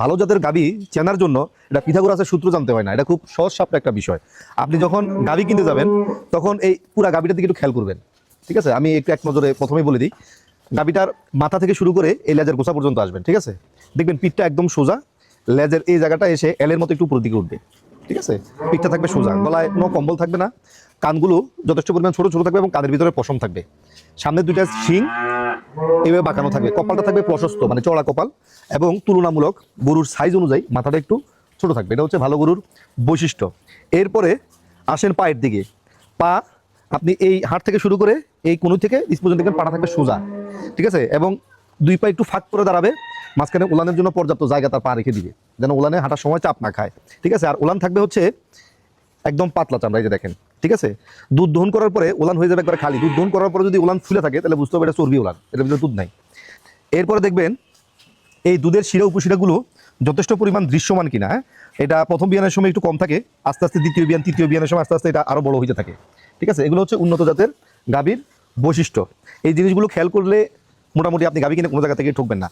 ভালো জাতের গাভী চেনার জন্য এটা পিথাগোরাসের সূত্র জানতে হয় না, এটা খুব সহজ সাপটা একটা বিষয়। আপনি যখন গাভী কিনতে যাবেন তখন এই পুরা গাভীটার দিকে একটু খেয়াল করবেন, ঠিক আছে? আমি একটু এক নজরে প্রথমেই বলে দিই, গাভীটার মাথা থেকে শুরু করে এই লেজের গোছা পর্যন্ত আসবেন, ঠিক আছে? দেখবেন পিঠটা একদম সোজা, লেজের এই জায়গাটা এসে এলের মতো একটু উপরের দিকে উঠবে, ঠিক আছে? পিঠটা থাকবে সোজা, গলায় কোনো কম্বল থাকবে না, কানগুলো যথেষ্ট পরিমাণ ছোট ছোট থাকবে এবং কানের ভিতরে পশম থাকবে, সামনে দুইটা শিং এইভাবে বাঁকানো থাকবে, কপালটা থাকবে প্রশস্ত মানে চড়া কপাল, এবং তুলনামূলক গরুর সাইজ অনুযায়ী মাথাটা একটু ছোট থাকবে। এটা হচ্ছে ভালো গরুর বৈশিষ্ট্য। এরপরে আসেন পায়ের দিকে। পা আপনি এই হাড় থেকে শুরু করে এই কোণ থেকে নিচ পর্যন্ত দেখবেন পাটা থাকবে সোজা, ঠিক আছে? এবং দুই পা একটু ফাঁক করে দাঁড়াবে, মাঝখানে উলানের জন্য পর্যাপ্ত জায়গা তার পা রেখে দিবে যেন উলানে হাঁটার সময় চাপ না খায়, ঠিক আছে? আর উলান থাকবে হচ্ছে একদম পাতলা চামড়া, এই যে দেখেন, ঠিক আছে? দুধ দহন করার পরে উলান হয়ে যাবে একবার খালি। দুধ দহন করার পরে যদি উলান ফুলে থাকে তাহলে বুঝতে হবে এটা চর্বি উলান, এটার ভিতরে দুধ নাই। এরপরে দেখবেন এই দুধের শিরা উপশিরাগুলো যথেষ্ট পরিমাণ দৃশ্যমান কিনা, হ্যাঁ? এটা প্রথম বিয়ানের সময় একটু কম থাকে, আস্তে আস্তে দ্বিতীয় বিয়ান তৃতীয় বিয়ানের সময় আস্তে আস্তে এটা আরো বড় হতে থাকে, ঠিক আছে? এগুলো হচ্ছে উন্নত জাতের গাভীর বৈশিষ্ট্য। এই জিনিসগুলো খেয়াল করলে মোটামুটি আপনি গাভী কিনে কোনো জায়গা থেকে ঠকবেন না।